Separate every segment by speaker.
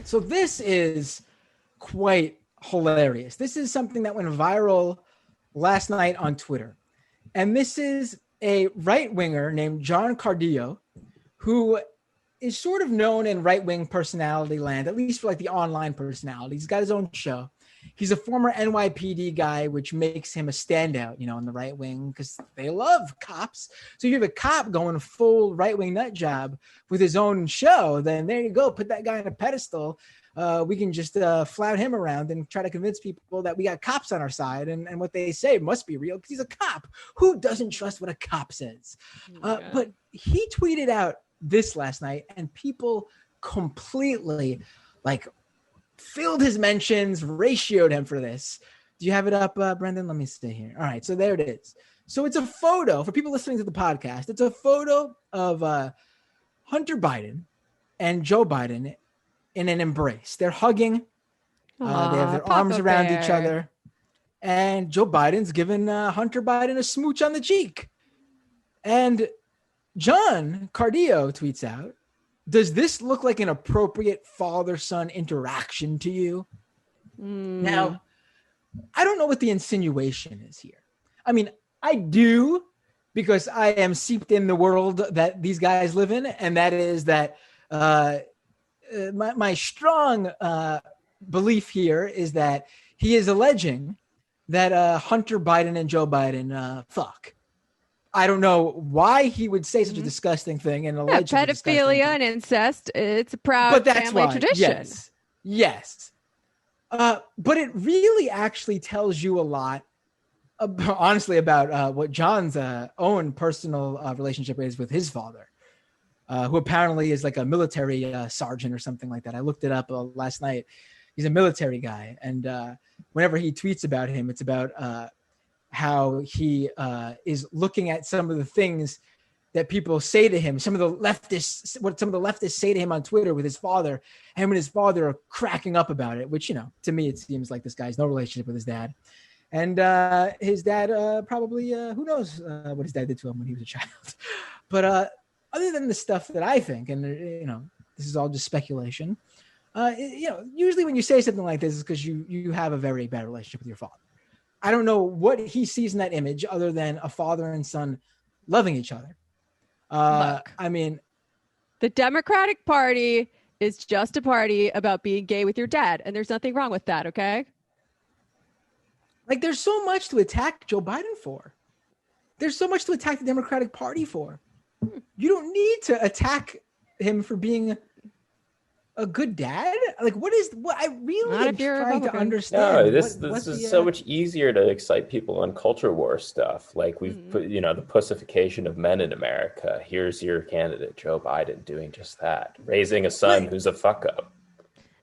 Speaker 1: right. So this is quite hilarious. This is something that went viral last night on Twitter. And this is a right-winger named John Cardillo, who is sort of known in right-wing personality land, at least for like the online personality. He's got his own show. He's a former NYPD guy, which makes him a standout, in the right wing because they love cops. So if you have a cop going full right-wing nut job with his own show, then there you go. Put that guy on a pedestal. We can just flout him around and try to convince people that we got cops on our side and what they say must be real because he's a cop. Who doesn't trust what a cop says? But he tweeted out this last night and people completely filled his mentions, ratioed him for this. Do you have it up, Brendan? Let me see here. All right, so there it is. So it's a photo for people listening to the podcast. It's a photo of Hunter Biden and Joe Biden in an embrace. They're hugging. They have their arms around each other. And Joe Biden's giving Hunter Biden a smooch on the cheek. And John Cardillo tweets out, does this look like an appropriate father-son interaction to you? Now, I don't know what the insinuation is here. I mean, I do because I am seeped in the world that these guys live in, and that is that my strong belief here is that he is alleging that Hunter Biden and Joe Biden fuck. I don't know why he would say such a disgusting thing and allege
Speaker 2: pedophilia and incest. It's a proud family tradition.
Speaker 1: Yes. But it really actually tells you a lot, honestly, about what John's own personal relationship is with his father, who apparently is like a military sergeant or something like that. I looked it up last night. He's a military guy. And whenever he tweets about him, it's about how he is looking at some of the things that people say to him, what some of the leftists say to him on Twitter with his father, him and his father are cracking up about it, which, to me, it seems like this guy has no relationship with his dad. And his dad probably, who knows what his dad did to him when he was a child. But other than the stuff that I think, and, this is all just speculation, usually when you say something like this is because you have a very bad relationship with your father. I don't know what he sees in that image other than a father and son loving each other.
Speaker 2: Look,
Speaker 1: I mean,
Speaker 2: the Democratic Party is just a party about being gay with your dad, and there's nothing wrong with that, okay?
Speaker 1: There's so much to attack Joe Biden for. There's so much to attack the Democratic Party for. You don't need to attack him for being a good dad. What I really am trying to understand.
Speaker 3: No, this is so much easier to excite people on culture war stuff. We've put, the pussification of men in America. Here's your candidate, Joe Biden, doing just that, raising a son who's a fuck up.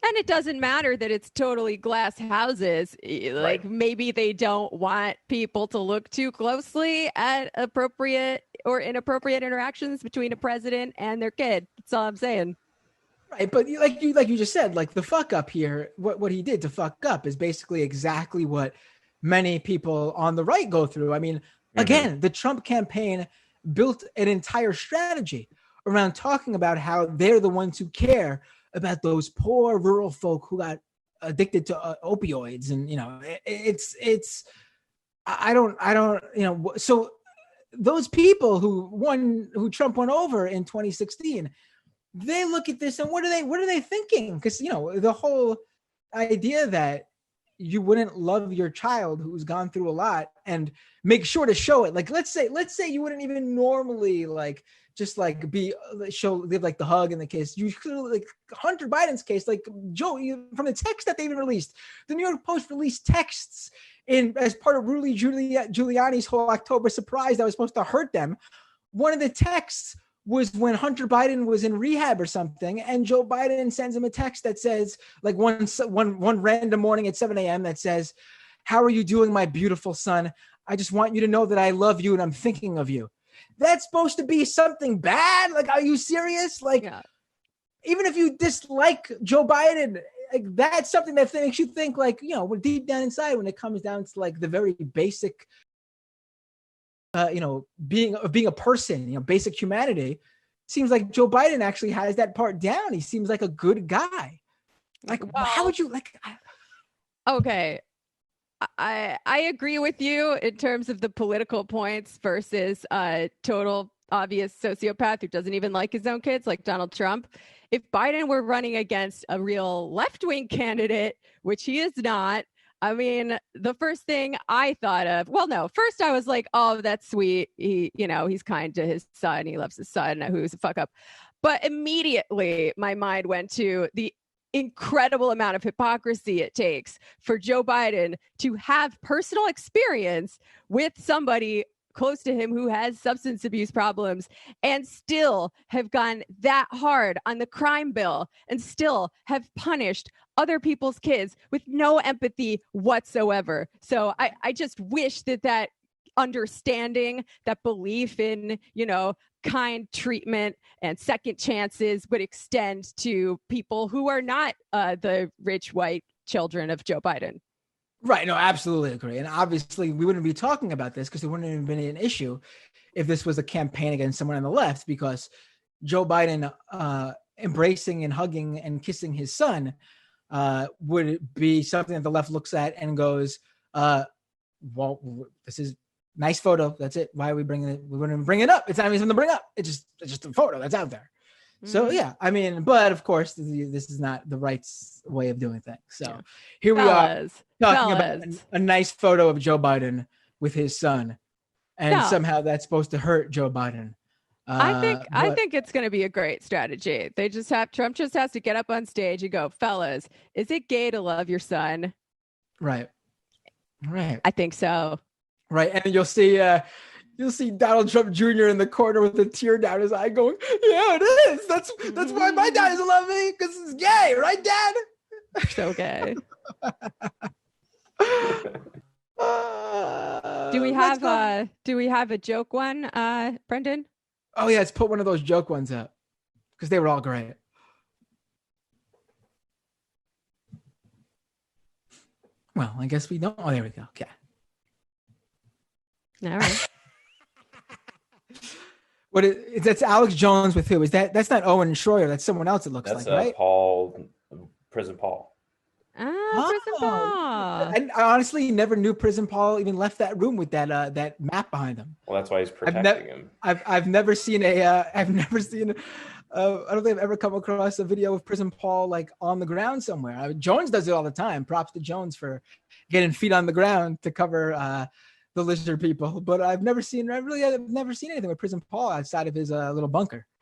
Speaker 2: And it doesn't matter that it's totally glass houses. Maybe they don't want people to look too closely at appropriate or inappropriate interactions between a president and their kid. That's all I'm saying.
Speaker 1: Right, but like you just said, the fuck up here, what he did to fuck up is basically exactly what many people on the right go through. I mean, again, the Trump campaign built an entire strategy around talking about how they're the ones who care about those poor rural folk who got addicted to opioids, and so those people who Trump won over in 2016. They look at this and what are they thinking? Because, the whole idea that you wouldn't love your child who's gone through a lot and make sure to show it. Let's say you wouldn't even normally live the hug in the kiss. You could, Hunter Biden's case, Joe, from the text that they even released, the New York Post released texts as part of Rudy Giuliani's whole October surprise that was supposed to hurt them. One of the texts was when Hunter Biden was in rehab or something, and Joe Biden sends him a text that says, one random morning at 7 a.m. that says, "How are you doing, my beautiful son? I just want you to know that I love you and I'm thinking of you." That's supposed to be something bad? Are you serious? Even if you dislike Joe Biden, that's something that makes you think, deep down inside when it comes down to the very basic being a person, basic humanity, seems like Joe Biden actually has that part down. He seems like a good guy. Like, how would you like?
Speaker 2: Okay. I agree with you in terms of the political points versus a total obvious sociopath who doesn't even like his own kids, like Donald Trump. If Biden were running against a real left-wing candidate, which he is not, I mean, the first thing I thought of, well, no, first I was like, oh, that's sweet. He's kind to his son. He loves his son. Who's a fuck up? But immediately my mind went to the incredible amount of hypocrisy it takes for Joe Biden to have personal experience with somebody close to him who has substance abuse problems and still have gone that hard on the crime bill and still have punished other people's kids with no empathy whatsoever. So I just wish that understanding, that belief in, kind treatment and second chances would extend to people who are not the rich white children of Joe Biden.
Speaker 1: Right. No, absolutely agree. And obviously we wouldn't be talking about this because it wouldn't have been an issue if this was a campaign against someone on the left, because Joe Biden embracing and hugging and kissing his son would be something that the left looks at and goes, well, this is nice photo. That's it. Why are we bringing it? We wouldn't bring it up. It's not even something to bring up. It's just a photo that's out there. So yeah, I mean, but of course, this is not the right way of doing things. So here we are talking about a nice photo of Joe Biden with his son, and somehow that's supposed to hurt Joe Biden.
Speaker 2: I think it's going to be a great strategy. Trump just has to get up on stage and go, fellas, is it gay to love your son?
Speaker 1: Right.
Speaker 2: I think so.
Speaker 1: Right, and you'll see Donald Trump Jr. in the corner with a tear down his eye, going, "Yeah, it is. That's why my dad doesn't love me, because it's gay, right, Dad?"
Speaker 2: So gay. Do we have a joke one, Brendan?
Speaker 1: Oh yeah, let's put one of those joke ones up because they were all great. Well, I guess we don't. Oh, there we go. Okay.
Speaker 2: All right.
Speaker 1: That's Alex Jones with who? That's not Owen Schroyer. That's someone else. It looks like, right?
Speaker 3: Prison Paul.
Speaker 2: Prison Paul.
Speaker 1: I honestly never knew Prison Paul even left that room with that map behind him.
Speaker 3: Well, that's why he's protecting him.
Speaker 1: I've never seen I don't think I've ever come across a video of Prison Paul like on the ground somewhere. Jones does it all the time. Props to Jones for getting feet on the ground to cover the lizard people, but I've never seen anything with Prison Paul outside of his little bunker.